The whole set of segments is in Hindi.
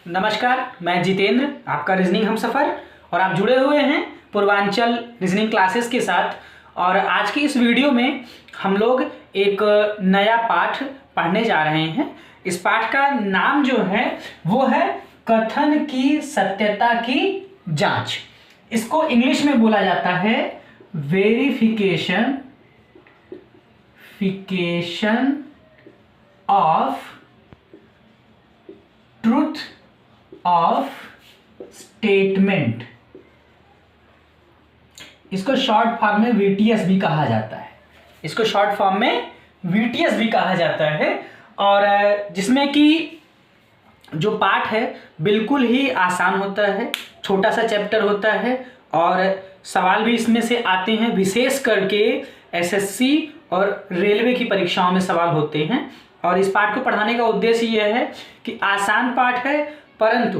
नमस्कार, मैं जितेंद्र, आपका रीजनिंग हमसफ़र, और आप जुड़े हुए हैं पूर्वांचल रीजनिंग क्लासेस के साथ। और आज की इस वीडियो में हम लोग एक नया पाठ पढ़ने जा रहे हैं। इस पाठ का नाम जो है वो है कथन की सत्यता की जांच। इसको इंग्लिश में बोला जाता है verification of truth of statement. इसको शॉर्ट फॉर्म में वीटीएस भी कहा जाता है। और जिसमें कि जो पाठ है बिल्कुल ही आसान होता है, छोटा सा चैप्टर होता है और सवाल भी इसमें से आते हैं। विशेष करके एसएससी और रेलवे की परीक्षाओं में सवाल होते हैं। और इस पाठ को पढ़ाने का उद्देश्य यह है कि आसान पाठ है, परंतु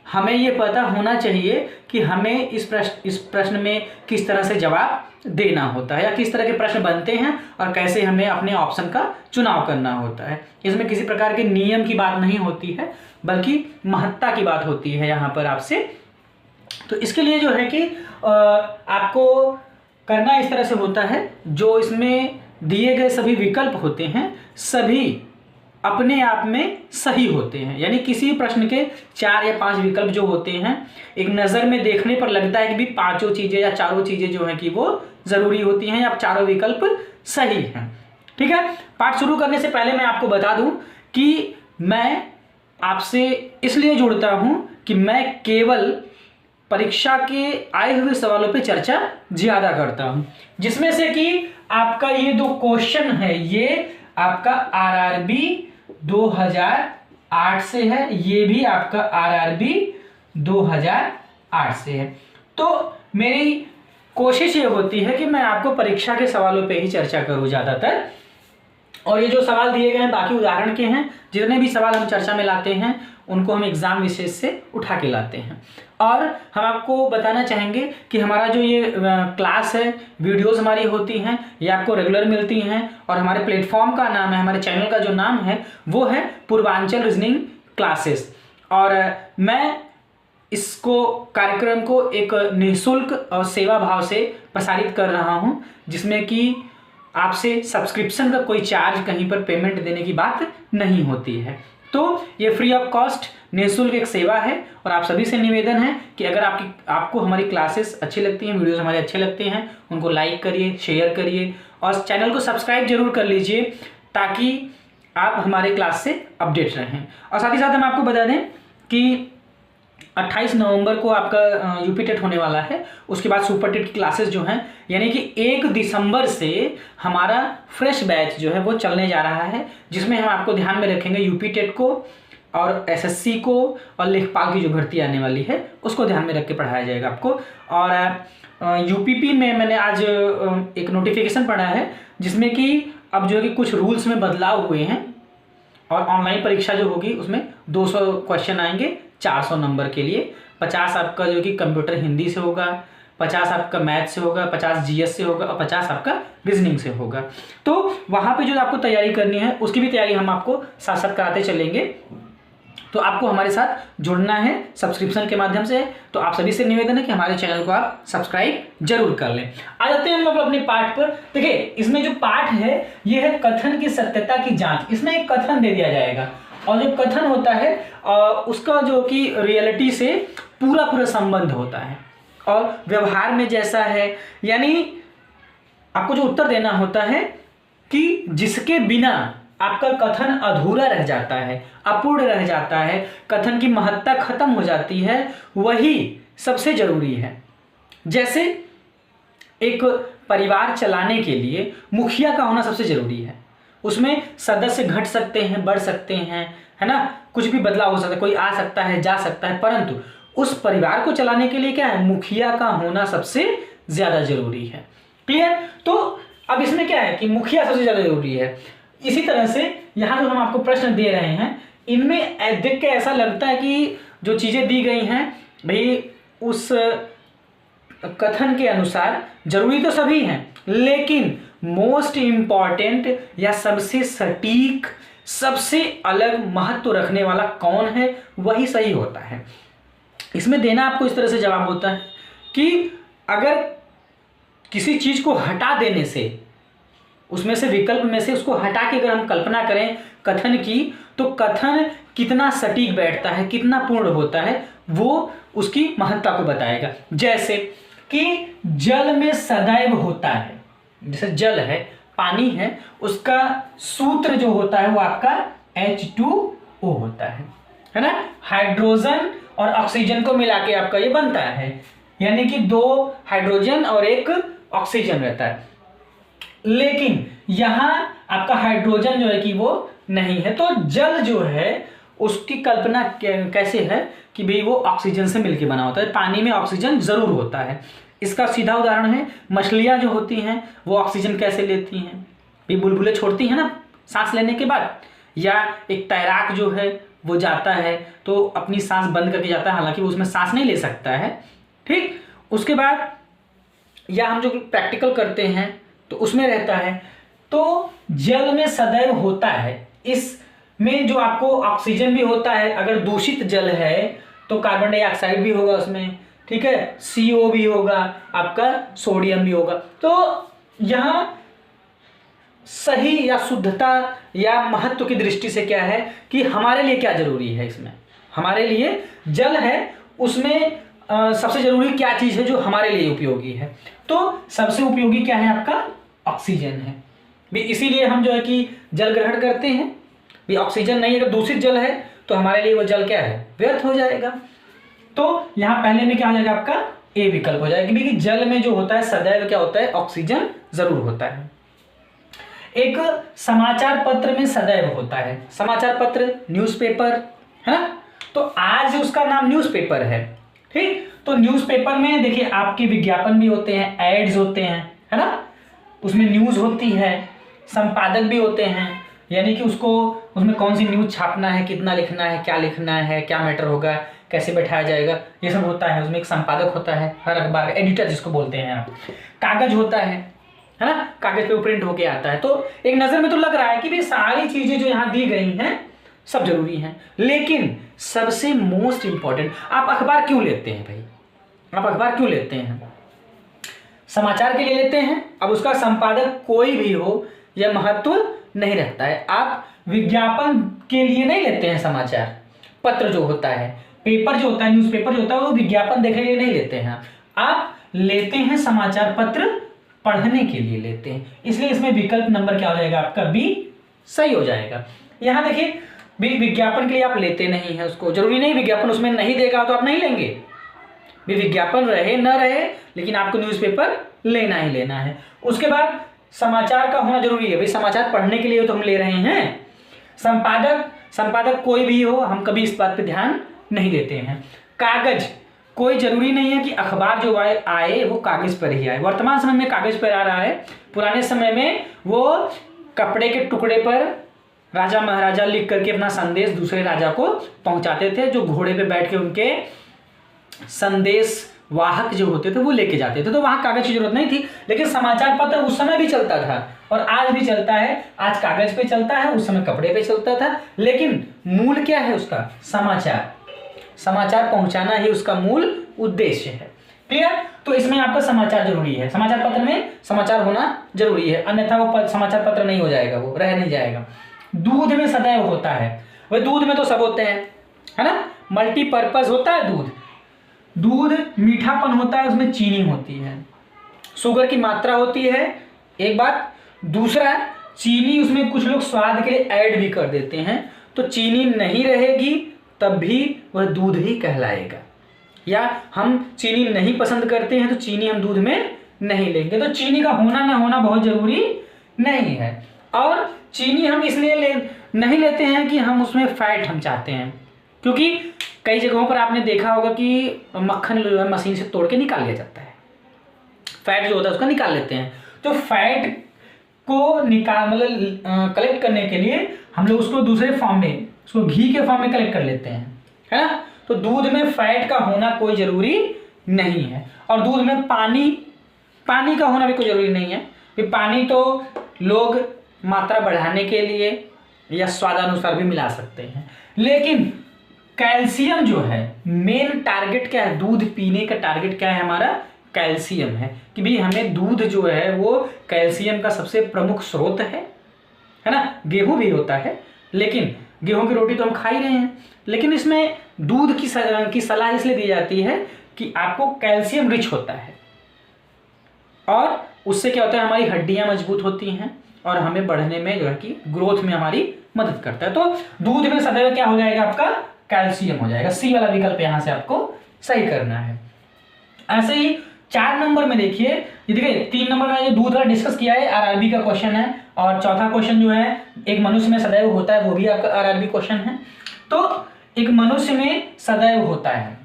हमें ये पता होना चाहिए कि हमें इस प्रश्न में किस तरह से जवाब देना होता है या किस तरह के प्रश्न बनते हैं और कैसे हमें अपने ऑप्शन का चुनाव करना होता है। इसमें किसी प्रकार के नियम की बात नहीं होती है, बल्कि महत्ता की बात होती है यहाँ पर आपसे। तो इसके लिए जो है कि आपको करना इस तरह से होता है, जो इसमें दिए गए सभी विकल्प होते हैं सभी अपने आप में सही होते हैं। यानी किसी प्रश्न के 4 या 5 विकल्प जो होते हैं, एक नज़र में देखने पर लगता है कि भी पांचों चीज़ें या चारों चीज़ें जो हैं कि वो ज़रूरी होती हैं या चारों विकल्प सही हैं। ठीक है, पाठ शुरू करने से पहले मैं आपको बता दूं कि मैं आपसे इसलिए जुड़ता हूं कि मैं केवल परीक्षा के आए हुए सवालों पे चर्चा ज़्यादा करता हूं, जिसमें से कि आपका ये 2 क्वेश्चन है, ये आपका आरआरबी 2008 से है, ये भी आपका आरआरबी 2008 से है। तो मेरी कोशिश ये होती है कि मैं आपको परीक्षा के सवालों पे ही चर्चा करूं ज़्यादातर। और ये जो सवाल दिए गए हैं बाकी उदाहरण के हैं। जितने भी सवाल हम चर्चा में लाते हैं उनको हम एग्जाम विशेष से उठा के लाते हैं। और हम आपको बताना चाहेंगे कि हमारा जो ये क्लास है, वीडियोस हमारी होती हैं, ये आपको रेगुलर मिलती हैं। और हमारे प्लेटफॉर्म का नाम है, हमारे चैनल का जो नाम है वो है पूर्वांचल रीजनिंग क्लासेस। और मैं इसको कार्यक्रम को एक निःशुल्क और सेवा भाव से प्रसारित कर रहा हूँ, जिसमें कि आपसे सब्सक्रिप्शन का कोई चार्ज, कहीं पर पेमेंट देने की बात नहीं होती है। तो ये फ्री ऑफ कॉस्ट निःशुल्क एक सेवा है। और आप सभी से निवेदन है कि अगर आपको हमारी क्लासेस अच्छी लगती हैं, वीडियोस हमारे अच्छे लगते हैं, उनको लाइक करिए, शेयर करिए और चैनल को सब्सक्राइब जरूर कर लीजिए, ताकि आप हमारे क्लास से अपडेट रहें। और साथ ही साथ हम आपको बता दें कि 28 नवंबर को आपका यूपी टेट होने वाला है। उसके बाद सुपर टेट की क्लासेस जो हैं, यानी कि 1 दिसंबर से हमारा फ्रेश बैच जो है वो चलने जा रहा है, जिसमें हम आपको ध्यान में रखेंगे यूपी टेट को और एसएससी को और लेखपाल की जो भर्ती आने वाली है उसको ध्यान में रख के पढ़ाया जाएगा आपको। और यूपीपी में मैंने आज एक नोटिफिकेशन पढ़ा है, जिसमें कि अब जो है कि कुछ रूल्स में बदलाव हुए हैं और ऑनलाइन परीक्षा जो होगी उसमें 200 क्वेश्चन आएंगे 400 नंबर के लिए। 50 आपका जो कि कंप्यूटर हिंदी से होगा, 50 आपका मैथ से होगा, 50 जीएस से होगा और 50 आपका रीजनिंग से होगा। तो वहाँ पे जो आपको तैयारी करनी है उसकी भी तैयारी हम आपको साथ साथ कराते चलेंगे। तो आपको हमारे साथ जुड़ना है सब्सक्रिप्शन के माध्यम से। तो आप सभी से निवेदन है कि हमारे चैनल को आप सब्सक्राइब जरूर कर लें। आ जाते हैं हम लोग अपने पाठ पर। देखिए, इसमें जो पाठ है ये है कथन की सत्यता की जांच। इसमें एक कथन दे दिया जाएगा और जो कथन होता है उसका जो कि रियलिटी से पूरा संबंध होता है और व्यवहार में जैसा है। यानी आपको जो उत्तर देना होता है कि जिसके बिना आपका कथन अधूरा रह जाता है, अपूर्ण रह जाता है, कथन की महत्ता खत्म हो जाती है, वही सबसे जरूरी है। जैसे एक परिवार चलाने के लिए मुखिया का होना सबसे जरूरी है। उसमें सदस्य घट सकते हैं, बढ़ सकते हैं, है ना, कुछ भी बदलाव हो सकता है, कोई आ सकता है, जा सकता है, परंतु उस परिवार को चलाने के लिए क्या है, मुखिया का होना सबसे ज्यादा जरूरी है। क्लियर? तो अब इसमें क्या है कि मुखिया सबसे ज्यादा जरूरी है। इसी तरह से यहाँ जो हम आपको प्रश्न दे रहे हैं, इनमें देख के ऐसा लगता है कि जो चीजें दी गई हैं भाई उस कथन के अनुसार जरूरी तो सभी हैं, लेकिन मोस्ट इम्पॉर्टेंट या सबसे सटीक सबसे अलग महत्व रखने वाला कौन है, वही सही होता है। इसमें देना आपको इस तरह से जवाब होता है कि अगर किसी चीज को हटा देने से, उसमें से विकल्प में से उसको हटा के अगर हम कल्पना करें कथन की, तो कथन कितना सटीक बैठता है, कितना पूर्ण होता है, वो उसकी महत्ता को बताएगा। जैसे कि जल में सदैव होता है, जैसे जल है, पानी है, उसका सूत्र जो होता है वो आपका H2O होता है ना। हाइड्रोजन और ऑक्सीजन को मिला के आपका ये बनता है, यानी कि 2 हाइड्रोजन और 1 ऑक्सीजन रहता है। लेकिन यहां आपका हाइड्रोजन जो है कि वो नहीं है, तो जल जो है उसकी कल्पना कैसे है कि भाई वो ऑक्सीजन से मिलकर बना होता है। पानी में ऑक्सीजन जरूर होता है। इसका सीधा उदाहरण है, मछलियां जो होती हैं वो ऑक्सीजन कैसे लेती हैं, भाई बुलबुले छोड़ती हैं ना सांस लेने के बाद, या एक तैराक जो है वो जाता है तो अपनी सांस बंद करके जाता है, हालांकि वो उसमें सांस नहीं ले सकता है, ठीक। उसके बाद या हम जो प्रैक्टिकल करते हैं तो उसमें रहता है, तो जल में सदैव होता है। इसमें जो आपको ऑक्सीजन भी होता है, अगर दूषित जल है तो कार्बन डाइऑक्साइड भी होगा उसमें, ठीक है, CO भी होगा, आपका सोडियम भी होगा। तो यहां सही या शुद्धता या महत्व की दृष्टि से क्या है कि हमारे लिए क्या जरूरी है, इसमें हमारे लिए जल है, उसमें सबसे जरूरी क्या चीज है जो हमारे लिए उपयोगी है, तो सबसे उपयोगी क्या है आपका ऑक्सीजन है भी। इसीलिए हम जो है कि जल ग्रहण करते हैं भी। ऑक्सीजन नहीं, अगर दूषित जल है तो हमारे लिए वो जल क्या है, व्यर्थ हो जाएगा। तो यहां पहले में क्या हो जाएगा आपका A विकल्प हो जाएगा, क्योंकि जल में जो होता है सदैव क्या होता है, ऑक्सीजन जरूर होता है। एक समाचार पत्र में सदैव होता है, समाचार पत्र न्यूज़पेपर है ना, तो आज उसका नाम न्यूज़पेपर है, ठीक। तो न्यूज़पेपर में देखिए आपके विज्ञापन भी होते हैं, एड्स होते हैं, है ना, उसमें न्यूज़ होती है, संपादक भी होते हैं, यानी कि उसको उसमें कौन सी न्यूज़ छापना है, कितना लिखना है, क्या मैटर होगा, कैसे बैठाया जाएगा, ये सब होता है। उसमें एक संपादक होता है, हर अखबार का एडिटर जिसको बोलते हैं आप। कागज होता है ना, कागज पे प्रिंट होके आता है। तो एक नजर में तो लग रहा है कि भाई सारी चीजें जो यहाँ दी गई हैं सब जरूरी हैं, लेकिन सबसे मोस्ट इंपॉर्टेंट, आप अखबार क्यों लेते हैं भाई, आप अखबार क्यों लेते हैं, समाचार के लिए लेते हैं। अब उसका संपादक कोई भी हो यह महत्व नहीं रखता है। आप विज्ञापन के लिए नहीं लेते हैं समाचार पत्र जो होता है, पेपर जो होता है, न्यूज़पेपर जो होता है, वो विज्ञापन देखने के लिए नहीं लेते हैं। आप लेते हैं समाचार पत्र पढ़ने के लिए लेते हैं, इसलिए इसमें विकल्प नंबर क्या हो जाएगा आपका B सही हो जाएगा। यहां देखिए विज्ञापन के लिए आप लेते नहीं है, उसको जरूरी नहीं विज्ञापन उसमें नहीं देगा तो आप नहीं लेंगे, भी विज्ञापन रहे न रहे लेकिन आपको न्यूज़पेपर लेना ही लेना है। उसके बाद समाचार का होना जरूरी है, भाई समाचार पढ़ने के लिए तो हम ले रहे हैं। संपादक कोई भी हो, हम कभी इस बात पे ध्यान नहीं देते हैं। कागज, कोई जरूरी नहीं है कि अखबार जो आए वो कागज पर ही आए। वर्तमान समय में कागज पर आ रहा है, पुराने समय में वो कपड़े के टुकड़े पर राजा महाराजा लिख करके अपना संदेश दूसरे राजा को पहुंचाते थे, जो घोड़े पे बैठ के उनके संदेश वाहक जो होते थे वो लेके जाते थे, तो वहां कागज की जरूरत नहीं थी। लेकिन समाचार पत्र उस समय भी चलता था और आज भी चलता है, आज कागज पे चलता है, उस समय कपड़े पे चलता था, लेकिन मूल क्या है उसका, समाचार पहुंचाना ही उसका मूल उद्देश्य है। क्लियर। तो इसमें आपका समाचार जरूरी है, समाचार पत्र में समाचार होना जरूरी है, अन्यथा वो समाचार पत्र नहीं हो जाएगा, वो रह नहीं जाएगा। दूध में सदैव होता है, वह दूध में तो सब होते हैं, है ना, मल्टीपर्पज होता है दूध मीठापन होता है, उसमें चीनी होती है, शुगर की मात्रा होती है, एक बात। दूसरा, चीनी उसमें कुछ लोग स्वाद के लिए ऐड भी कर देते हैं, तो चीनी नहीं रहेगी तब भी वह दूध ही कहलाएगा। या हम चीनी नहीं पसंद करते हैं तो चीनी हम दूध में नहीं लेंगे, तो चीनी का होना ना होना बहुत जरूरी नहीं है। और चीनी हम इसलिए नहीं लेते हैं कि हम उसमें फैट हम चाहते हैं, क्योंकि कई जगहों पर आपने देखा होगा कि मक्खन जो है मशीन से तोड़ के निकाल लिया जाता है, फैट जो होता है उसका निकाल लेते हैं। तो फैट को कलेक्ट करने के लिए हम लोग उसको दूसरे फॉर्म में, उसको घी के फॉर्म में कलेक्ट कर लेते हैं, है ना। तो दूध में फैट का होना कोई जरूरी नहीं है, और दूध में पानी का होना भी कोई जरूरी नहीं है। पानी तो लोग मात्रा बढ़ाने के लिए या स्वादानुसार भी मिला सकते हैं। लेकिन कैल्शियम जो है मेन टारगेट क्या है, दूध पीने का टारगेट क्या है हमारा, कैल्शियम है कि भाई हमें दूध जो है वो कैल्शियम का सबसे प्रमुख स्रोत है ना। गेहूं भी होता है, लेकिन गेहूं की रोटी तो हम खा ही रहे हैं, लेकिन इसमें दूध की सलाह इसलिए दी जाती है कि आपको कैल्शियम रिच होता है और उससे क्या होता है हमारी हड्डियां मजबूत होती हैं और हमें बढ़ने में जो है कि ग्रोथ में हमारी मदद करता है। तो दूध में सदैव क्या हो जाएगा आपका, कैल्शियम हो जाएगा। सी वाला विकल्प यहां से आपको सही करना है। ऐसे ही 4 नंबर में देखिए, ये देखिए 3 नंबर में जो दूध वाला डिस्कस किया है आरआरबी का क्वेश्चन है, और चौथा क्वेश्चन जो है एक मनुष्य में सदैव होता है, वो भी आपका आरआरबी क्वेश्चन है। तो एक मनुष्य में सदैव होता है,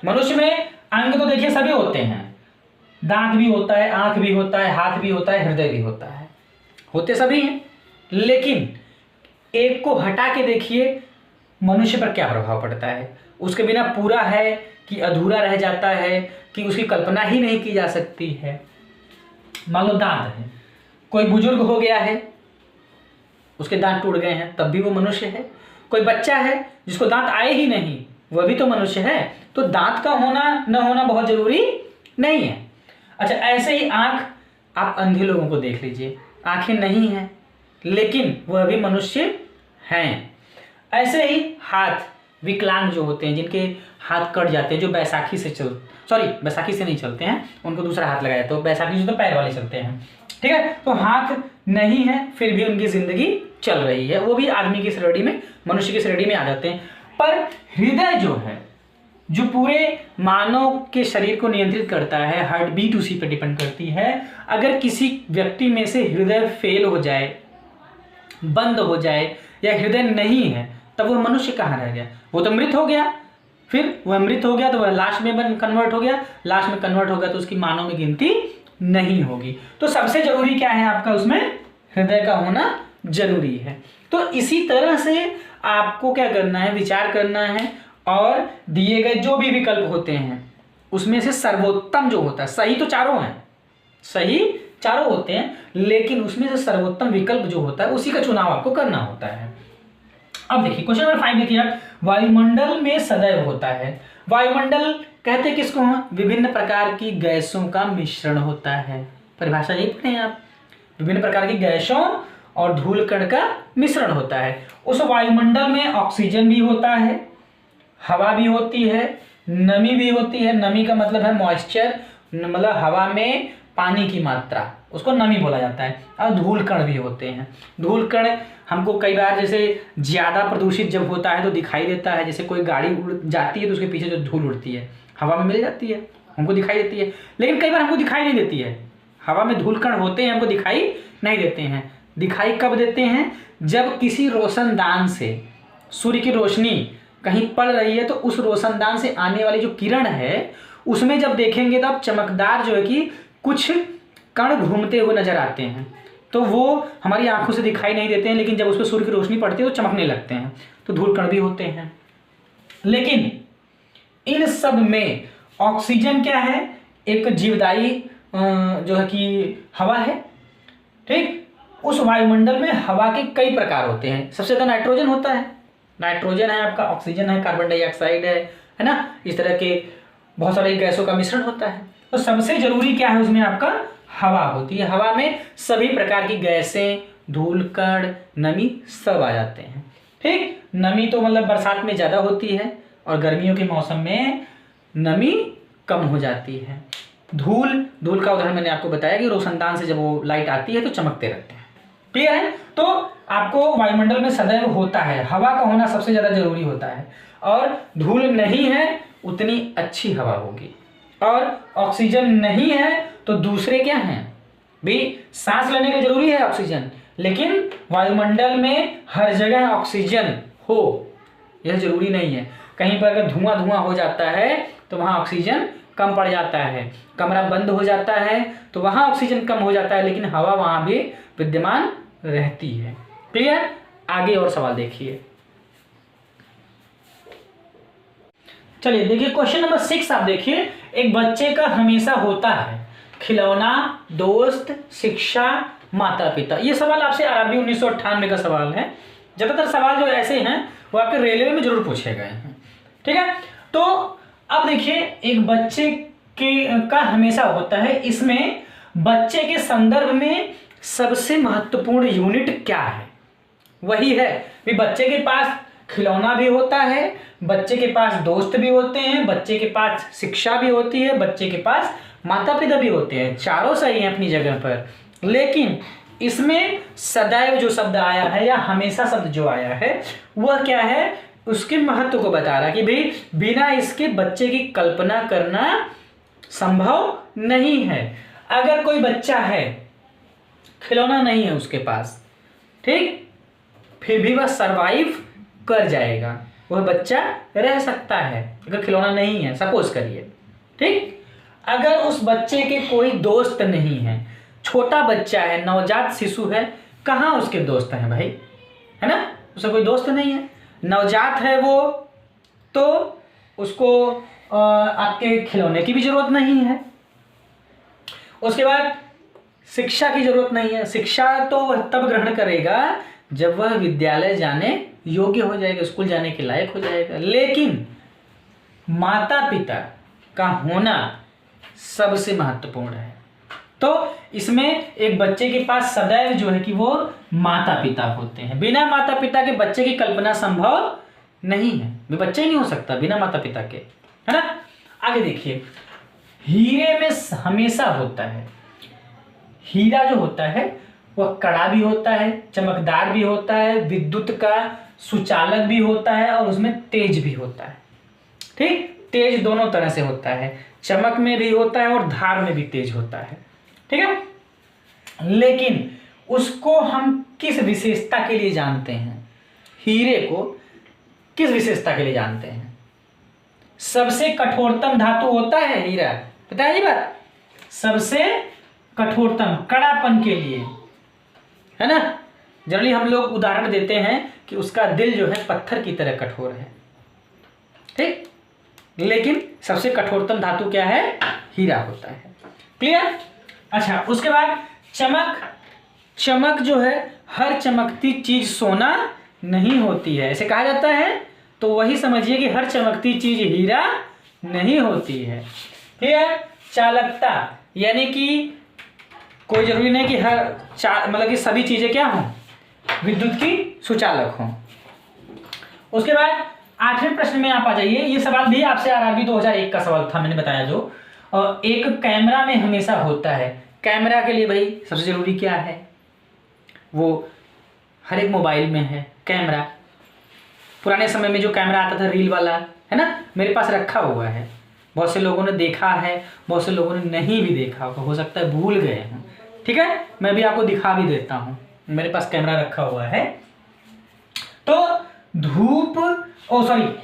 मनुष्य में अंग तो देखिए सभी होते हैं, दांत भी होता है, आंख भी होता है, हाथ भी होता है, हृदय भी होता है, होते सभी हैं। लेकिन एक को हटा के देखिए मनुष्य पर क्या प्रभाव पड़ता है, उसके बिना पूरा है कि अधूरा रह जाता है कि उसकी कल्पना ही नहीं की जा सकती है। मान लो दांत है, कोई बुजुर्ग हो गया है, उसके दांत टूट गए हैं, तब भी वो मनुष्य है। कोई बच्चा है जिसको दांत आए ही नहीं, वह भी तो मनुष्य है। तो दांत का होना न होना बहुत जरूरी नहीं है। अच्छा, ऐसे ही आंख, आप अंधे लोगों को देख लीजिए, आंखें नहीं हैं लेकिन वह भी मनुष्य हैं। ऐसे ही हाथ, विकलांग जो होते हैं, जिनके हाथ कट जाते हैं, जो बैसाखी से बैसाखी से नहीं चलते हैं, उनको दूसरा हाथ लगाया, तो बैसाखी से तो पैर वाले चलते हैं, ठीक है। तो हाथ नहीं है फिर भी उनकी जिंदगी चल रही है, वो भी आदमी की श्रेणी में, मनुष्य की श्रेणी में आ जाते हैं। पर हृदय जो है, जो पूरे मानव के शरीर को नियंत्रित करता है, हार्ट बीट उसी पर डिपेंड करती है। अगर किसी व्यक्ति में से हृदय फेल हो जाए, बंद हो जाए, या हृदय नहीं है, तब वह मनुष्य कहाँ रह गया, वो तो मृत हो गया। फिर वह मृत हो गया तो वह लाश में कन्वर्ट हो गया, लाश में कन्वर्ट हो गया तो उसकी मानव में गिनती नहीं होगी। तो सबसे जरूरी क्या है आपका, उसमें हृदय का होना जरूरी है। तो इसी तरह से आपको क्या करना है, विचार करना है, और दिए गए जो भी विकल्प होते हैं उसमें से सर्वोत्तम जो होता है, सही तो चारों हैं, सही चारों होते हैं, लेकिन उसमें से सर्वोत्तम विकल्प जो होता है उसी का चुनाव आपको करना होता है। अब देखिए क्वेश्चन नंबर 5 देखिए आप, वायुमंडल में सदैव होता है। वायुमंडल कहते हैं किसको हैं, विभिन्न प्रकार की गैसों का मिश्रण होता है। परिभाषा यही पढ़े आप, विभिन्न प्रकार की गैसों और धूल कण का मिश्रण होता है। उस वायुमंडल में ऑक्सीजन भी होता है, हवा भी होती है, नमी भी होती है। नमी का मतलब है मॉइस्चर, मतलब हवा में पानी की मात्रा, उसको नमी बोला जाता है। और धूल कण भी होते हैं। धूल कण हमको कई बार जैसे ज़्यादा प्रदूषित जब होता है तो दिखाई देता है, जैसे कोई गाड़ी उड़ जाती है तो उसके पीछे जो धूल उड़ती है हवा में मिल जाती है, हमको दिखाई देती है। लेकिन कई बार हमको दिखाई नहीं देती है, हवा में धूल कण होते हैं, हमको दिखाई नहीं देते हैं। दिखाई कब देते हैं, जब किसी रोशनदान से सूर्य की रोशनी कहीं पड़ रही है तो उस रोशनदान से आने वाली जो किरण है उसमें जब देखेंगे तो आप चमकदार जो है कि कुछ कण घूमते हुए नजर आते हैं, तो वो हमारी आंखों से दिखाई नहीं देते हैं, लेकिन जब उस पर सूर्य की रोशनी पड़ती है तो चमकने लगते हैं, तो धूल कण भी होते हैं। लेकिन इन सब में ऑक्सीजन क्या है, एक जीवदायी जो है कि हवा है, ठीक। उस वायुमंडल में हवा के कई प्रकार होते हैं। सबसे ज्यादा नाइट्रोजन होता है, नाइट्रोजन है आपका, ऑक्सीजन है, कार्बन डाइऑक्साइड है ना, इस तरह के बहुत सारे गैसों का मिश्रण होता है। तो सबसे जरूरी क्या है उसमें, आपका हवा होती है। हवा में सभी प्रकार की गैसें, धूल कण, नमी सब आ जाते हैं, ठीक। नमी तो मतलब बरसात में ज़्यादा होती है और गर्मियों के मौसम में नमी कम हो जाती है। धूल का उदाहरण मैंने आपको बताया कि रोशनदान से जब वो लाइट आती है तो चमकते रहते हैं, क्लियर है। तो आपको वायुमंडल में सदैव होता है, हवा का होना सबसे ज़्यादा जरूरी होता है, और धूल नहीं है उतनी अच्छी हवा होगी, और ऑक्सीजन नहीं है तो दूसरे क्या हैं भी, सांस लेने का जरूरी है ऑक्सीजन, लेकिन वायुमंडल में हर जगह ऑक्सीजन हो यह जरूरी नहीं है। कहीं पर अगर धुआं हो जाता है तो वहाँ ऑक्सीजन कम पड़ जाता है, कमरा बंद हो जाता है तो वहाँ ऑक्सीजन कम हो जाता है, लेकिन हवा वहाँ भी विद्यमान रहती है, क्लियर। आगे और सवाल देखिए, चलिए देखिए क्वेश्चन नंबर 6 आप देखिए, एक बच्चे का हमेशा होता है खिलौना, दोस्त, शिक्षा, माता पिता। ये सवाल आपसे आरआरबी 1998 का सवाल है। ज़्यादातर सवाल जो ऐसे हैं वो आपके रेलवे में जरूर पूछे गए हैं। ठीक है, तो अब देखिए एक बच्चे का हमेशा होता है, इसमें बच्चे के संदर्भ में सबसे महत्वपूर्ण यूनिट क्या है, वही है कि बच्चे के पास खिलौना भी होता है, बच्चे के पास दोस्त भी होते हैं, बच्चे के पास शिक्षा भी होती है, बच्चे के पास माता पिता भी होते हैं। चारों सही हैं अपनी जगह पर, लेकिन इसमें सदैव जो शब्द आया है या हमेशा शब्द जो आया है वह क्या है, उसके महत्व को बता रहा है कि भाई बिना इसके बच्चे की कल्पना करना संभव नहीं है। अगर कोई बच्चा है, खिलौना नहीं है उसके पास, ठीक, फिर भी वह सरवाइव कर जाएगा, वह बच्चा रह सकता है अगर खिलौना नहीं है, सपोज करिए। ठीक, अगर उस बच्चे के कोई दोस्त नहीं है, छोटा बच्चा है, नवजात शिशु है, कहाँ उसके दोस्त हैं भाई, है ना, उसका कोई दोस्त नहीं है, नवजात है वो, तो उसको आपके खिलौने की भी जरूरत नहीं है। उसके बाद शिक्षा की जरूरत नहीं है, शिक्षा तो वह तब ग्रहण करेगा जब वह विद्यालय जाने योग्य हो जाएगा, स्कूल जाने के लायक हो जाएगा। लेकिन माता पिता का होना सबसे महत्वपूर्ण है। तो इसमें एक बच्चे के पास सदैव जो है कि वो माता पिता होते हैं। बिना माता पिता के बच्चे की कल्पना संभव नहीं है, वे बच्चा ही नहीं हो सकता बिना माता पिता के, है ना। आगे देखिए, हीरे में हमेशा होता है, हीरा जो होता है वह कड़ा भी होता है, चमकदार भी होता है, विद्युत का सुचालक भी होता है और उसमें तेज भी होता है। ठीक, तेज दोनों तरह से होता है, चमक में भी होता है और धार में भी तेज होता है। ठीक है, लेकिन उसको हम किस विशेषता के लिए जानते हैं, हीरे को किस विशेषता के लिए जानते हैं? सबसे कठोरतम धातु होता है हीरा, पता है ये बात, सबसे कठोरतम कड़ापन के लिए, है ना। जनरली हम लोग उदाहरण देते हैं कि उसका दिल जो है पत्थर की तरह कठोर है, ठीक, लेकिन सबसे कठोरतम धातु क्या है, हीरा होता है। क्लियर। अच्छा, उसके बाद चमक, चमक जो है हर चमकती चीज सोना नहीं होती है, ऐसे कहा जाता है, तो वही समझिए कि हर चमकती चीज हीरा नहीं होती है। क्लियर। चालकता, यानी कि कोई जरूरी नहीं कि हर मतलब कि सभी चीजें क्या हों, विद्युत की सुचालक हों। उसके बाद 8वें प्रश्न में आप आ जाइए, ये सवाल भी आपसे आरआरबी 2001 का सवाल था, मैंने बताया जो, और एक कैमरा में हमेशा होता है। कैमरा के लिए भाई सबसे जरूरी क्या है, वो हर एक मोबाइल में है कैमरा। पुराने समय में जो कैमरा आता था रील वाला, है ना, मेरे पास रखा हुआ है, बहुत से लोगों ने देखा है, बहुत से लोगों ने नहीं भी देखा होगा, हो सकता है भूल गए हैं। ठीक है, मैं भी आपको दिखा भी देता हूँ, मेरे पास कैमरा रखा हुआ है। तो धूप,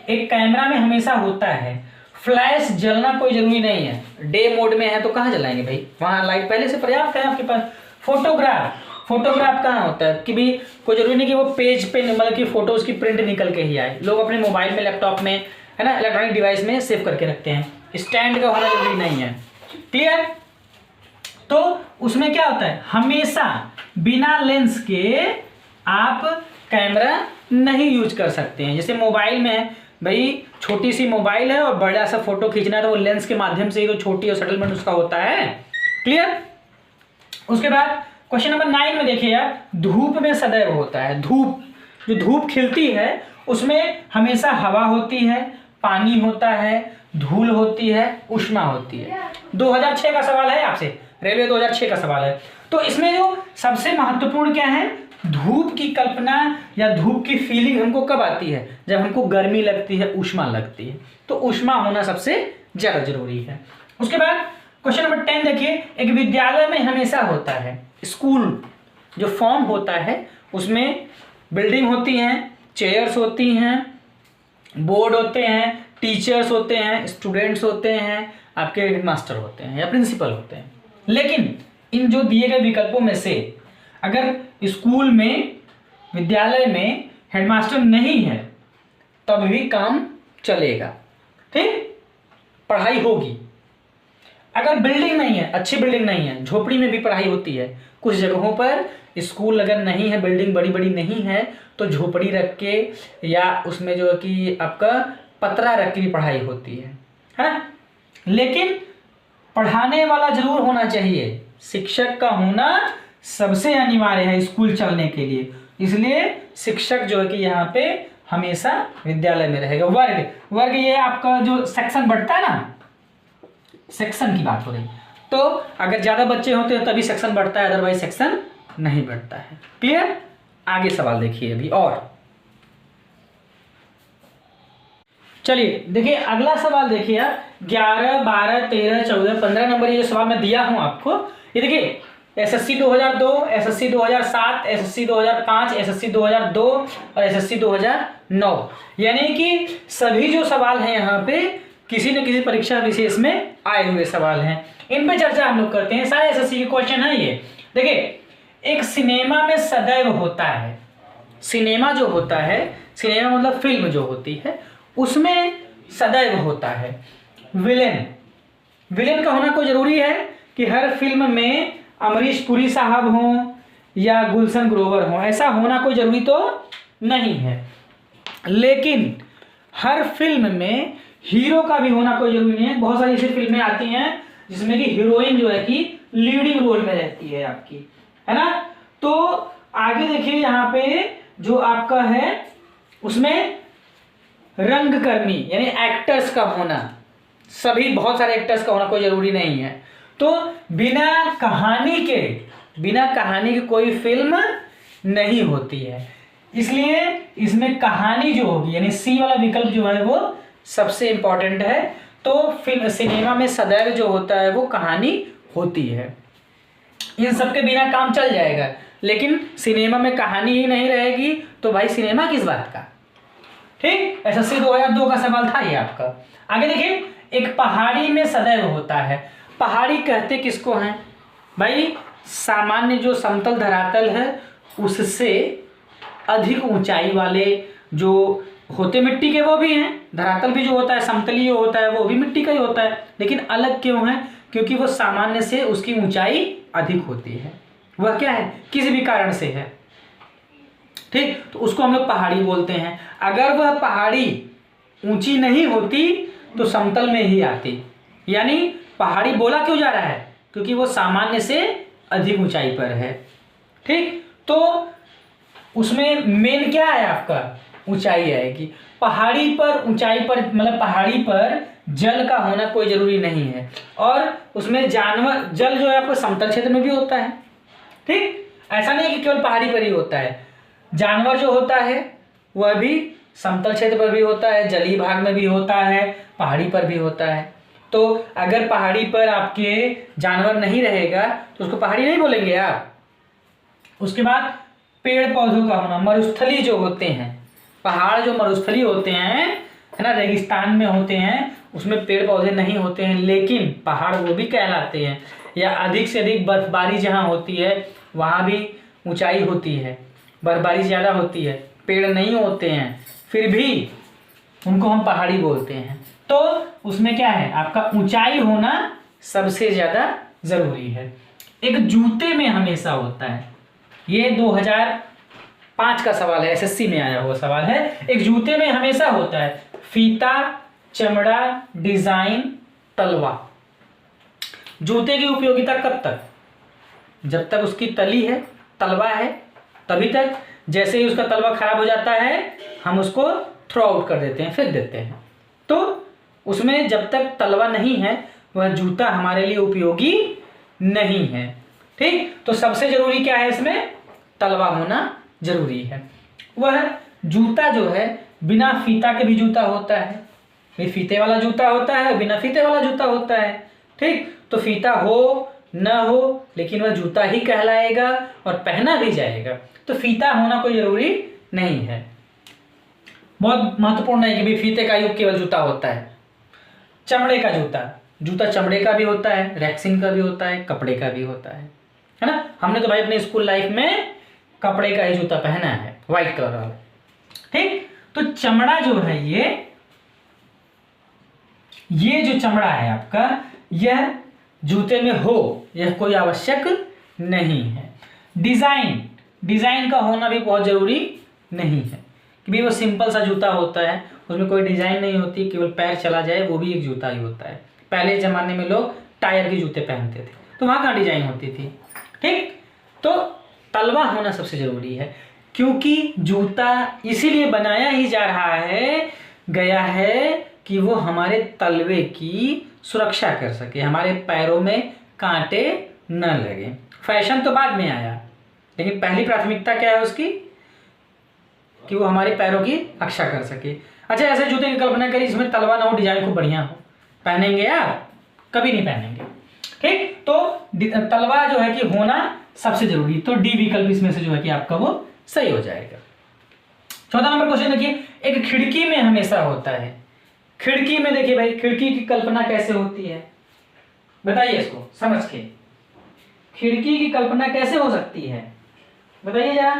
एक कैमरा में हमेशा होता है, फ्लैश जलना कोई जरूरी नहीं है, डे मोड में है तो कहाँ जलाएंगे भाई, वहाँ लाइट पहले से पर्याप्त है आपके पास। फोटोग्राफ कहाँ होता है कि भी कोई जरूरी नहीं कि वो पेज पे मतलब कि फोटो उसकी प्रिंट निकल के ही आए, लोग अपने मोबाइल में, लैपटॉप में, है ना, इलेक्ट्रॉनिक डिवाइस में सेव करके रखते हैं, स्टैंड का होना जरूरी नहीं है। क्लियर। तो उसमें क्या होता है, हमेशा बिना लेंस के आप कैमरा नहीं यूज कर सकते हैं। जैसे मोबाइल में है भाई, छोटी सी मोबाइल है और बड़ा सा फोटो खींचना है तो वो लेंस के माध्यम से ही तो छोटी और सेटलमेंट उसका होता है। क्लियर। उसके बाद क्वेश्चन नंबर 9 में देखिए यार, धूप में सदैव होता है, धूप, जो धूप खिलती है उसमें हमेशा हवा होती है, पानी होता है, धूल होती है, ऊष्मा होती है। 2006 का सवाल है आपसे, रेलवे 2006 का सवाल है। तो इसमें जो सबसे महत्वपूर्ण क्या है, धूप की कल्पना या धूप की फीलिंग हमको कब आती है, जब हमको गर्मी लगती है, ऊष्मा लगती है, तो ऊष्मा होना सबसे ज्यादा जरूरी है। उसके बाद क्वेश्चन नंबर 10 देखिए, एक विद्यालय में हमेशा होता है, स्कूल जो फॉर्म होता है उसमें बिल्डिंग होती हैं, चेयर्स होती हैं, बोर्ड होते हैं, टीचर्स होते हैं, स्टूडेंट्स होते हैं, आपके हेडमास्टर होते हैं या प्रिंसिपल होते हैं। लेकिन इन जो दिए गए विकल्पों में से अगर स्कूल में, विद्यालय में हेडमास्टर नहीं है तब भी काम चलेगा, ठीक, पढ़ाई होगी। अगर बिल्डिंग नहीं है, अच्छी बिल्डिंग नहीं है, झोपड़ी में भी पढ़ाई होती है। कुछ जगहों पर स्कूल अगर नहीं है, बिल्डिंग बड़ी बड़ी नहीं है, तो झोपड़ी रख के या उसमें जो है कि आपका पतरा रख के भी पढ़ाई होती है। लेकिन पढ़ाने वाला जरूर होना चाहिए, शिक्षक का होना सबसे अनिवार्य है स्कूल चलने के लिए। इसलिए शिक्षक जो है कि यहाँ पे हमेशा विद्यालय में रहेगा। वर्ग ये आपका जो सेक्शन बढ़ता है ना, सेक्शन की बात हो रही, तो अगर ज्यादा बच्चे होते हैं तभी सेक्शन बढ़ता है, अदरवाइज सेक्शन नहीं बढ़ता है। क्लियर? आगे सवाल देखिए अभी और। चलिए देखिए अगला सवाल देखिए आप, 11, 12, 13, 14, 15 नंबर ये सवाल मैं दिया हूं आपको। ये देखिए एसएससी 2002, एसएससी 2007, एसएससी 2005, एसएससी 2002 और एसएससी 2009, यानी कि सभी जो सवाल हैं यहाँ पे किसी न किसी परीक्षा विशेष में आए हुए सवाल हैं। इन पे चर्चा हम लोग करते हैं। सारे एसएससी के क्वेश्चन है ये। देखिए एक सिनेमा में सदैव होता है, सिनेमा जो होता है, सिनेमा मतलब फिल्म जो होती है, उसमें सदैव होता है विलेन। विलेन का होना कोई जरूरी है कि हर फिल्म में अमरीश पुरी साहब हों या गुलशन ग्रोवर हों, ऐसा होना कोई जरूरी तो नहीं है। लेकिन हर फिल्म में हीरो का भी होना कोई जरूरी नहीं है। बहुत सारी ऐसी फिल्में आती हैं जिसमें कि हीरोइन जो है कि लीडिंग रोल में रहती है आपकी, है ना। तो आगे देखिए यहाँ पे जो आपका है उसमें रंगकर्मी यानी एक्टर्स का होना, सभी बहुत सारे एक्टर्स का होना कोई जरूरी नहीं है। तो बिना कहानी के कोई फिल्म नहीं होती है, इसलिए इसमें कहानी जो होगी यानी सी वाला विकल्प जो है वो सबसे इंपॉर्टेंट है। तो फिल्म सिनेमा में सदैव जो होता है वो कहानी होती है। इन सब के बिना काम चल जाएगा, लेकिन सिनेमा में कहानी ही नहीं रहेगी तो भाई सिनेमा किस बात का। ठीक, एसएससी 2002 का सवाल था ये आपका। आगे देखिए, एक पहाड़ी में सदैव होता है। पहाड़ी कहते किसको हैं भाई? सामान्य जो समतल धरातल है उससे अधिक ऊंचाई वाले जो होते मिट्टी के वो भी हैं। धरातल भी जो होता है समतलीय होता है वो भी मिट्टी का ही होता है, लेकिन अलग क्यों है? क्योंकि वो सामान्य से उसकी ऊंचाई अधिक होती है। वह क्या है? किसी भी कारण से है। ठीक, तो उसको हम लोग पहाड़ी बोलते हैं। अगर वह पहाड़ी ऊंची नहीं होती तो समतल में ही आती। यानी पहाड़ी बोला क्यों जा रहा है? क्योंकि वो सामान्य से अधिक ऊंचाई पर है। ठीक, तो उसमें मेन क्या है आपका? ऊंचाई आएगी। पहाड़ी पर ऊंचाई पर मतलब पहाड़ी पर जल का होना कोई जरूरी नहीं है, और उसमें जानवर जल जो है आपको समतल क्षेत्र में भी होता है। ठीक, ऐसा नहीं है कि केवल पहाड़ी पर ही होता है। जानवर जो होता है वह भी समतल क्षेत्र पर भी होता है, जलीय भाग में भी होता है, पहाड़ी पर भी होता है। तो अगर पहाड़ी पर आपके जानवर नहीं रहेगा तो उसको पहाड़ी नहीं बोलेंगे आप। उसके बाद पेड़ पौधों का होना, मरुस्थली जो होते हैं, पहाड़ जो मरुस्थली होते हैं, है ना, रेगिस्तान में होते हैं, उसमें पेड़ पौधे नहीं होते हैं, लेकिन पहाड़ वो भी कहलाते हैं। या अधिक से अधिक बर्फबारी जहाँ होती है वहाँ भी ऊंचाई होती है, बर्फबारी ज़्यादा होती है, पेड़ नहीं होते हैं, फिर भी उनको हम पहाड़ी बोलते हैं। तो उसमें क्या है आपका? ऊंचाई होना सबसे ज़्यादा ज़रूरी है। एक जूते में हमेशा होता है, ये 2005 का सवाल है, एसएससी में आया हुआ सवाल है। एक जूते में हमेशा होता है फीता, चमड़ा, डिजाइन, तलवा। जूते की उपयोगिता कब तक? जब तक उसकी तली है, तलवा है, तभी तक। जैसे ही उसका तलवा खराब हो जाता है हम उसको थ्रो आउट कर देते हैं, फेंक देते हैं। तो उसमें जब तक तलवा नहीं है वह जूता हमारे लिए उपयोगी नहीं है। ठीक, तो सबसे जरूरी क्या है इसमें? तलवा होना जरूरी है। वह जूता जो है बिना फीता के भी जूता होता है, ये फीते वाला जूता होता है, बिना फीते वाला जूता होता है। ठीक, तो फीता हो न हो लेकिन वह जूता ही कहलाएगा और पहना भी जाएगा। तो फीता होना कोई जरूरी नहीं है। बहुत महत्वपूर्ण है कि भी फीते का ही केवल जूता होता है। चमड़े का जूता चमड़े का भी होता है, रैक्सीन का भी होता है, कपड़े का भी होता है ना। हमने तो भाई अपने स्कूल लाइफ में कपड़े का ही जूता पहना है, व्हाइट कलर वाला। ठीक, तो चमड़ा जो है ये जो चमड़ा है आपका, यह जूते में हो यह कोई आवश्यक नहीं है। डिज़ाइन का होना भी बहुत ज़रूरी नहीं है कि भाई वो सिंपल सा जूता होता है, उसमें कोई डिज़ाइन नहीं होती, केवल पैर चला जाए वो भी एक जूता ही होता है। पहले ज़माने में लोग टायर के जूते पहनते थे, तो वहाँ कहाँ डिज़ाइन होती थी। ठीक, तो तलवा होना सबसे ज़रूरी है, क्योंकि जूता इसीलिए बनाया ही जा रहा है गया है कि वो हमारे तलवे की सुरक्षा कर सके, हमारे पैरों में कांटे न लगे। फैशन तो बाद में आया, लेकिन पहली प्राथमिकता क्या है उसकी, कि वो हमारे पैरों की रक्षा कर सके। अच्छा, ऐसे जूते की कल्पना करिए जिसमें तलवा ना हो, डिजाइन खूब बढ़िया हो, पहनेंगे यार? कभी नहीं पहनेंगे। ठीक, तो तलवा जो है कि होना सबसे जरूरी, तो डी विकल्प इसमें से जो है कि आपका वो सही हो जाएगा। चौथा नंबर क्वेश्चन देखिए, एक खिड़की में हमेशा होता है। खिड़की में देखिए भाई, खिड़की की कल्पना कैसे होती है बताइए इसको समझ के। खिड़की की कल्पना कैसे हो सकती है बताइए जरा।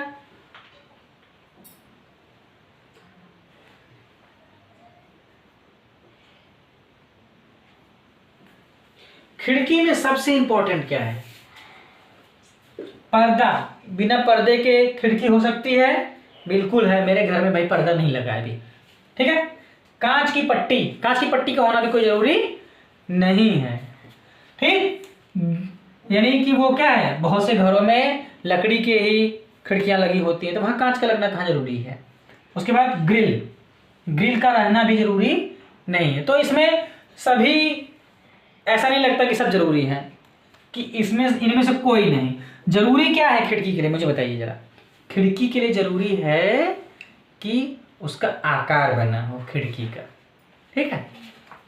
खिड़की में सबसे इंपॉर्टेंट क्या है? पर्दा। बिना पर्दे के खिड़की हो सकती है? बिल्कुल है, मेरे घर में भाई पर्दा नहीं लगा है अभी। ठीक है, कांच की पट्टी, कांच की पट्टी का होना भी कोई जरूरी नहीं है। ठीक, यानी कि वो क्या है, बहुत से घरों में लकड़ी की ही खिड़कियां लगी होती है, तो वहां कांच का लगना कहाँ जरूरी है। उसके बाद ग्रिल का रहना भी जरूरी नहीं है। तो इसमें सभी, ऐसा नहीं लगता कि सब जरूरी है, कि इसमें इनमें से कोई नहीं। जरूरी क्या है खिड़की के लिए मुझे बताइए जरा। खिड़की के लिए जरूरी है कि उसका आकार बना हो खिड़की का। ठीक है,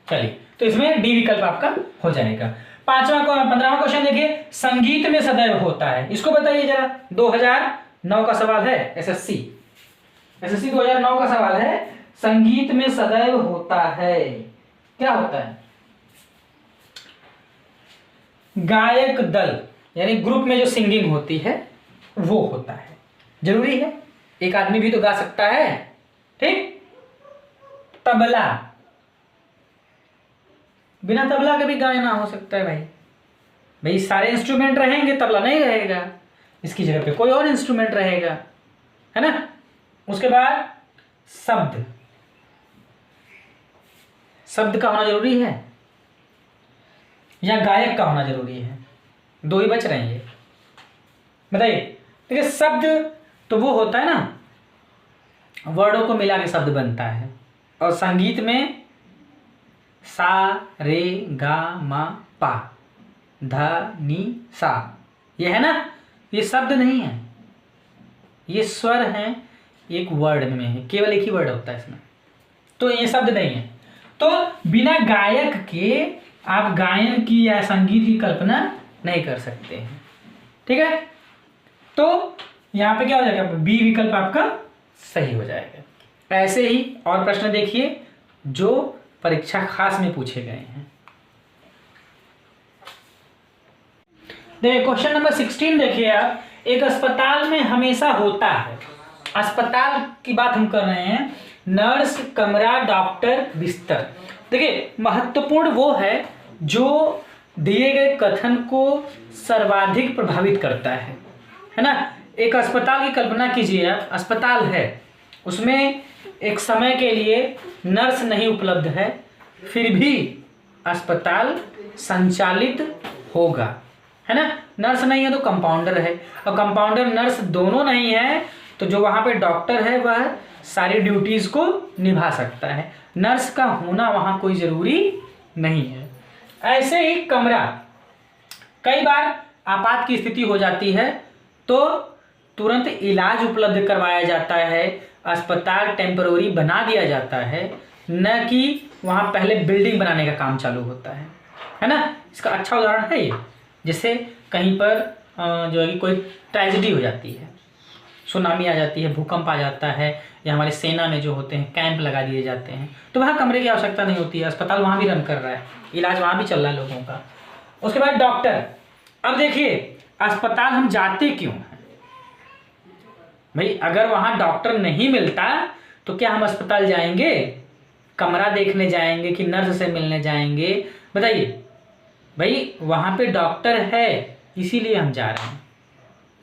चलिए, तो इसमें डी विकल्प आपका हो जाएगा। 15वां क्वेश्चन देखिए, संगीत में सदैव होता है, इसको बताइए जरा। 2009 का सवाल है, एसएससी 2009 का सवाल है। संगीत में सदैव होता है, क्या होता है? गायक दल, यानी ग्रुप में जो सिंगिंग होती है वो होता है। जरूरी है, एक आदमी भी तो गा सकता है। ठीक, तबला, बिना तबला के भी गाना हो सकता है भाई सारे इंस्ट्रूमेंट रहेंगे, तबला नहीं रहेगा, इसकी जगह पे कोई और इंस्ट्रूमेंट रहेगा, है ना। उसके बाद शब्द का होना जरूरी है या गायक का होना जरूरी है? दो ही बच रहे हैं ये, बताइए। देखिए, शब्द तो वो होता है ना, वर्डों को मिला के शब्द बनता है, और संगीत में सा रे गा मा पा धा नी सा, ये है ना, ये शब्द नहीं है, ये स्वर हैं, एक वर्ड में है, केवल एक ही वर्ड होता है इसमें, तो ये शब्द नहीं है। तो बिना गायक के आप गायन की या संगीत की कल्पना नहीं कर सकते हैं। ठीक है, तो यहाँ पे क्या हो जाएगा, बी विकल्प आपका सही हो जाएगा। ऐसे ही और प्रश्न देखिए जो परीक्षा खास में पूछे गए हैं। देखिए, क्वेश्चन नंबर 16 देखिए आप, एक अस्पताल में हमेशा होता है। अस्पताल की बात हम कर रहे हैं, नर्स, कमरा, डॉक्टर, बिस्तर। देखिए, महत्वपूर्ण वो है जो दिए गए कथन को सर्वाधिक प्रभावित करता है ना। एक अस्पताल की कल्पना कीजिए आप, अस्पताल है, उसमें एक समय के लिए नर्स नहीं उपलब्ध है, फिर भी अस्पताल संचालित होगा, है ना। नर्स नहीं है तो कंपाउंडर है, और कंपाउंडर नर्स दोनों नहीं है तो जो वहाँ पे डॉक्टर है वह सारी ड्यूटीज को निभा सकता है। नर्स का होना वहाँ कोई ज़रूरी नहीं है। ऐसे ही कमरा, कई बार आपात की स्थिति हो जाती है तो तुरंत इलाज उपलब्ध करवाया जाता है, अस्पताल टेम्पररी बना दिया जाता है, न कि वहाँ पहले बिल्डिंग बनाने का काम चालू होता है ना। इसका अच्छा उदाहरण है ये, जैसे कहीं पर जो है कि कोई ट्रेजेडी हो जाती है, सुनामी आ जाती है, भूकंप आ जाता है, या हमारी सेना में जो होते हैं कैंप लगा दिए जाते हैं, तो वहाँ कमरे की आवश्यकता नहीं होती है, अस्पताल वहाँ भी रन कर रहा है, इलाज वहाँ भी चल रहा है लोगों का। उसके बाद डॉक्टर, अब देखिए अस्पताल हम जाते क्यों हैं भाई? अगर वहाँ डॉक्टर नहीं मिलता तो क्या हम अस्पताल जाएंगे? कमरा देखने जाएंगे कि नर्स से मिलने जाएंगे? बताइए, भाई वहां पे डॉक्टर है इसीलिए हम जा रहे हैं।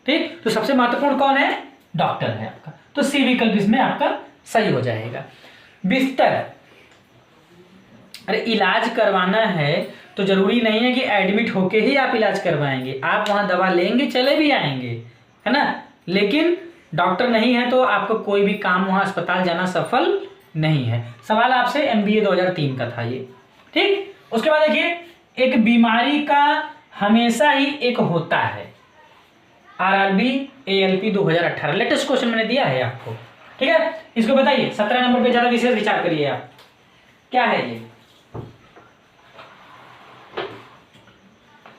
ठीक, तो सबसे महत्वपूर्ण कौन है? डॉक्टर है आपका, तो सी विकल्प इसमें आपका सही हो जाएगा। बिस्तर, अरे इलाज करवाना है तो जरूरी नहीं है कि एडमिट होके ही आप इलाज करवाएंगे, आप वहां दवा लेंगे चले भी आएंगे, है ना। लेकिन डॉक्टर नहीं है तो आपको कोई भी काम वहां अस्पताल जाना सफल नहीं है। सवाल आपसे MBA 2003 का था ये। ठीक, उसके बाद देखिए, एक बीमारी का हमेशा ही एक होता है, RRB ALP 2018 लेटेस्ट क्वेश्चन मैंने दिया है आपको। ठीक है, इसको बताइए, 17 नंबर पे ज्यादा विशेष विचार करिए आप, क्या है ये,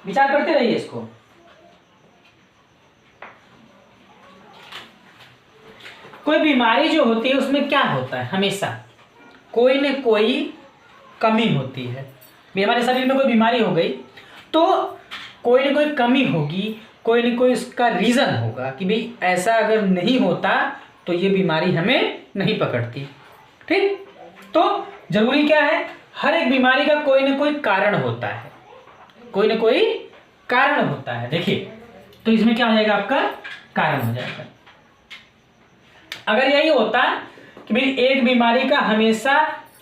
विचार करते रहिए इसको। कोई बीमारी जो होती है उसमें क्या होता है, हमेशा कोई न कोई कमी होती है। भी हमारे शरीर में कोई बीमारी हो गई तो कोई न कोई कमी होगी, कोई न कोई उसका रीजन होगा कि भाई ऐसा अगर नहीं होता तो ये बीमारी हमें नहीं पकड़ती। ठीक, तो जरूरी क्या है, हर एक बीमारी का कोई न कोई कारण होता है, कोई न कोई कारण होता है। देखिए, तो इसमें क्या हो जाएगा, आपका कारण हो जाएगा। अगर यही होता कि भाई एक बीमारी का हमेशा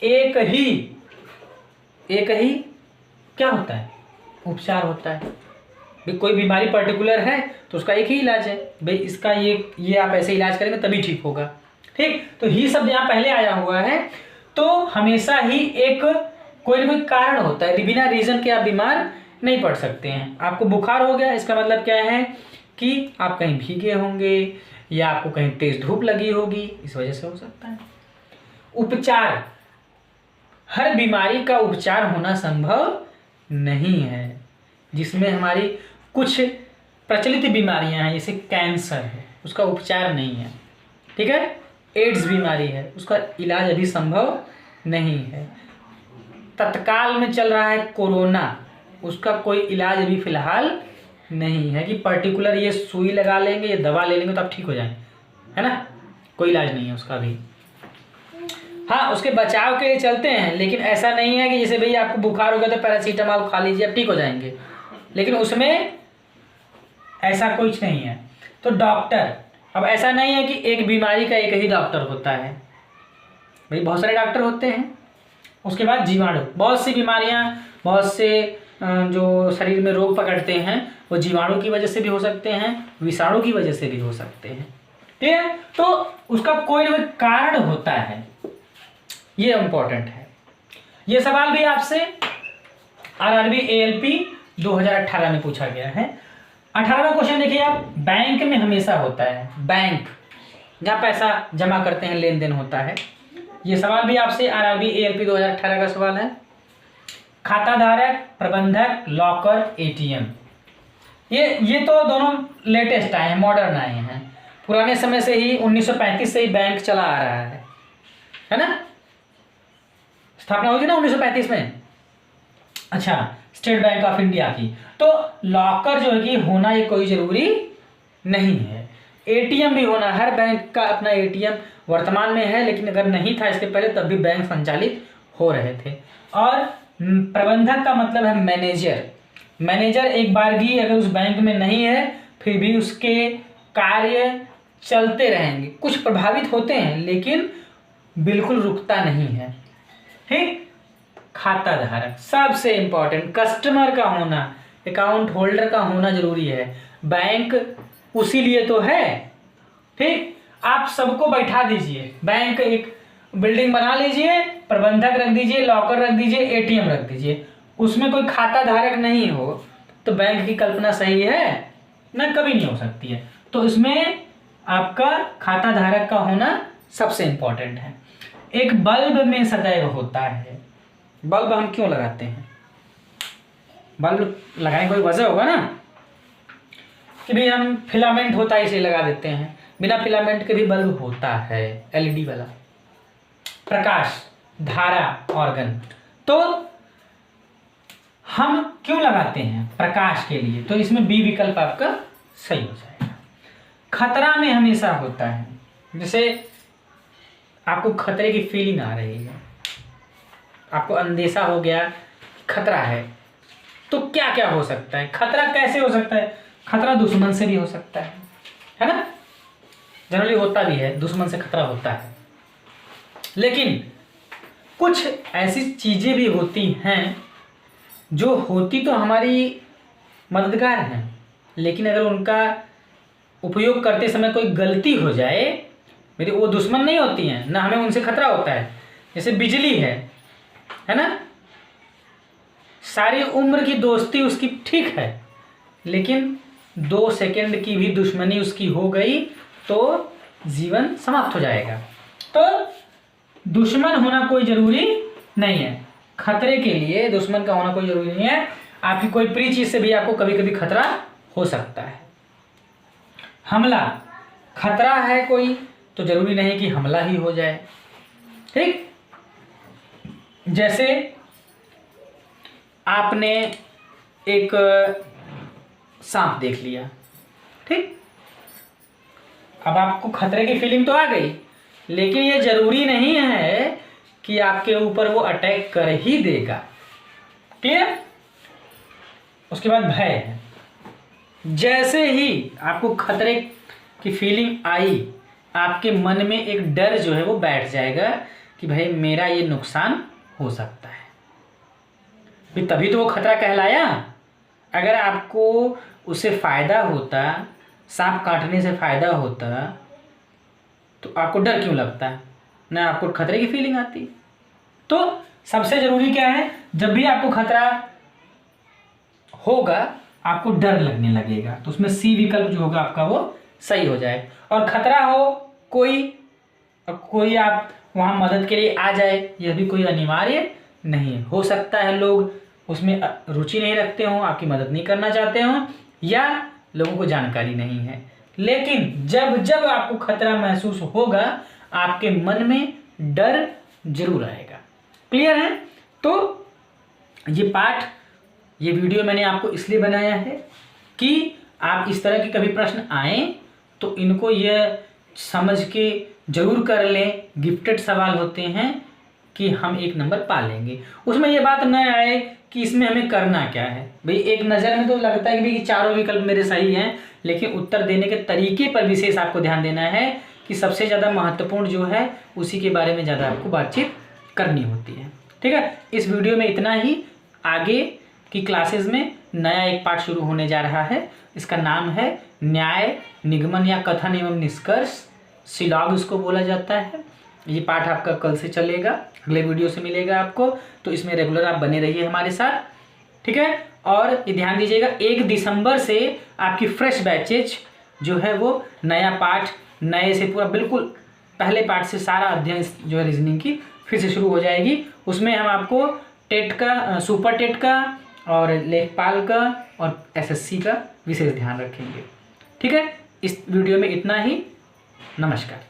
एक ही क्या होता है, उपचार होता है। भाई कोई बीमारी पर्टिकुलर है तो उसका एक ही इलाज है, भाई इसका ये आप ऐसे इलाज करेंगे तभी ठीक होगा। ठीक, तो ही शब्द यहाँ पहले आया हुआ है, तो हमेशा ही एक कोई ना कोई कारण होता है, बिना रीजन के आप बीमार नहीं पड़ सकते हैं। आपको बुखार हो गया, इसका मतलब क्या है कि आप कहीं भीगे होंगे या आपको कहीं तेज धूप लगी होगी, इस वजह से हो सकता है। उपचार, हर बीमारी का उपचार होना संभव नहीं है, जिसमें हमारी कुछ प्रचलित बीमारियां हैं, जैसे कैंसर है उसका उपचार नहीं है। ठीक है, एड्स बीमारी है उसका इलाज अभी संभव नहीं है। तत्काल में चल रहा है कोरोना, उसका कोई इलाज अभी फिलहाल नहीं है कि पर्टिकुलर ये सुई लगा लेंगे, ये दवा ले लेंगे तो आप ठीक हो जाएंगे, है ना, कोई इलाज नहीं है उसका भी। हाँ, उसके बचाव के लिए चलते हैं, लेकिन ऐसा नहीं है कि जैसे भैया आपको बुखार हो गया तो पैरासीटामॉल खा लीजिए आप ठीक हो जाएंगे, लेकिन उसमें ऐसा कुछ नहीं है। तो डॉक्टर, अब ऐसा नहीं है कि एक बीमारी का एक ही डॉक्टर होता है, भाई बहुत सारे डॉक्टर होते हैं। उसके बाद जीवाणु, बहुत सी बीमारियां, बहुत से जो शरीर में रोग पकड़ते हैं वो जीवाणु की वजह से भी हो सकते हैं, विषाणु की वजह से भी हो सकते हैं। ठीक है, तो उसका कोई ना कोई कारण होता है, ये इंपॉर्टेंट है। ये सवाल भी आपसे RRB ALP 2018 में पूछा गया है। 18वां क्वेश्चन देखिए आप, बैंक में हमेशा होता है, बैंक जहां पैसा जमा करते हैं, लेन देन होता है। ये सवाल भी आपसे RRB ALP 2018 का सवाल है। खाता धारक, प्रबंधक, लॉकर, ATM, ये तो दोनों लेटेस्ट आए हैं, मॉडर्न आए हैं। पुराने समय से ही 1935 से ही बैंक चला आ रहा है ना, स्थापना हुई थी ना 1935 में, अच्छा, स्टेट बैंक ऑफ इंडिया की। तो लॉकर जो है कि होना ये कोई जरूरी नहीं है। ATM भी होना, हर बैंक का अपना ATM वर्तमान में है, लेकिन अगर नहीं था इसके पहले तब भी बैंक संचालित हो रहे थे। और प्रबंधक का मतलब है मैनेजर, मैनेजर एक बार भी अगर उस बैंक में नहीं है फिर भी उसके कार्य चलते रहेंगे, कुछ प्रभावित होते हैं लेकिन बिल्कुल रुकता नहीं है। ठीक, खाता धारक सबसे इंपॉर्टेंट, कस्टमर का होना, अकाउंट होल्डर का होना जरूरी है। बैंक उसी लिए तो है। ठीक, आप सबको बैठा दीजिए, बैंक एक बिल्डिंग बना लीजिए, प्रबंधक रख दीजिए, लॉकर रख दीजिए, ATM रख दीजिए, उसमें कोई खाता धारक नहीं हो तो बैंक की कल्पना सही है ना, कभी नहीं हो सकती है। तो इसमें आपका खाता धारक का होना सबसे इंपॉर्टेंट है। एक बल्ब में सदैव होता है, बल्ब हम क्यों लगाते हैं, बल्ब लगाने कोई वजह होगा ना, कि भाई हम फिलामेंट होता है इसलिए लगा देते हैं, बिना फिलामेंट के भी बल्ब होता है, LED वाला। प्रकाश, धारा, ऑर्गन, तो हम क्यों लगाते हैं, प्रकाश के लिए, तो इसमें B विकल्प आपका सही हो जाएगा। खतरा में हमेशा होता है, जैसे आपको खतरे की फीलिंग आ रही है, आपको अंदेशा हो गया, खतरा है, तो क्या क्या हो सकता है, खतरा कैसे हो सकता है? खतरा दुश्मन से भी हो सकता है ना, जनरली होता भी है, दुश्मन से खतरा होता है। लेकिन कुछ ऐसी चीजें भी होती हैं जो होती तो हमारी मददगार हैं, लेकिन अगर उनका उपयोग करते समय कोई गलती हो जाए, मेरी वो दुश्मन नहीं होती हैं ना, हमें उनसे खतरा होता है। जैसे बिजली है ना, सारी उम्र की दोस्ती उसकी ठीक है, लेकिन 2 सेकंड की भी दुश्मनी उसकी हो गई तो जीवन समाप्त हो जाएगा। तो दुश्मन होना कोई जरूरी नहीं है, खतरे के लिए दुश्मन का होना कोई जरूरी नहीं है। आपकी कोई प्रिय चीज से भी आपको कभी कभी खतरा हो सकता है। हमला, खतरा है कोई तो जरूरी नहीं कि हमला ही हो जाए। ठीक, जैसे आपने एक सांप देख लिया, ठीक, अब आपको खतरे की फीलिंग तो आ गई, लेकिन ये जरूरी नहीं है कि आपके ऊपर वो अटैक कर ही देगा। क्लियर? उसके बाद भय है। जैसे ही आपको खतरे की फीलिंग आई, आपके मन में एक डर जो है वो बैठ जाएगा कि भाई मेरा ये नुकसान हो सकता है। तभी तो वो खतरा कहलाया। अगर आपको उससे फायदा होता, सांप काटने से फायदा होता, तो आपको डर क्यों लगता है, ना आपको खतरे की फीलिंग आती। तो सबसे जरूरी क्या है, जब भी आपको खतरा होगा आपको डर लगने लगेगा, तो उसमें सी विकल्प जो होगा आपका वो सही हो जाए। और खतरा हो कोई आप वहाँ मदद के लिए आ जाए, यह भी कोई अनिवार्य नहीं है। हो सकता है लोग उसमें रुचि नहीं रखते हों, आपकी मदद नहीं करना चाहते हों, या लोगों को जानकारी नहीं है, लेकिन जब जब आपको खतरा महसूस होगा आपके मन में डर जरूर आएगा। क्लियर है? तो ये पाठ, ये वीडियो मैंने आपको इसलिए बनाया है कि आप इस तरह के कभी प्रश्न आए तो इनको यह समझ के जरूर कर लें, गिफ्टेड सवाल होते हैं कि हम 1 नंबर पा लेंगे। उसमें यह बात न आए कि इसमें हमें करना क्या है। भाई एक नज़र में तो लगता है कि चारों विकल्प मेरे सही हैं, लेकिन उत्तर देने के तरीके पर विशेष आपको ध्यान देना है कि सबसे ज़्यादा महत्वपूर्ण जो है उसी के बारे में ज़्यादा आपको बातचीत करनी होती है। ठीक है, इस वीडियो में इतना ही। आगे की क्लासेस में नया एक पाठ शुरू होने जा रहा है, इसका नाम है न्याय, निगमन या कथन एवं निष्कर्ष, सिलॉग इसको बोला जाता है। ये पाठ आपका कल से चलेगा, अगले वीडियो से मिलेगा आपको, तो इसमें रेगुलर आप बने रहिए हमारे साथ। ठीक है, और ये ध्यान दीजिएगा 1 दिसंबर से आपकी फ्रेश बैचेज जो है वो नया पाठ, नए से पूरा बिल्कुल पहले पाठ से सारा अध्ययन जो है रीजनिंग की फिर से शुरू हो जाएगी। उसमें हम आपको टेट का, सुपर टेट का और लेखपाल का और एसएससी का विशेष ध्यान रखेंगे। ठीक है, इस वीडियो में इतना ही। नमस्कार।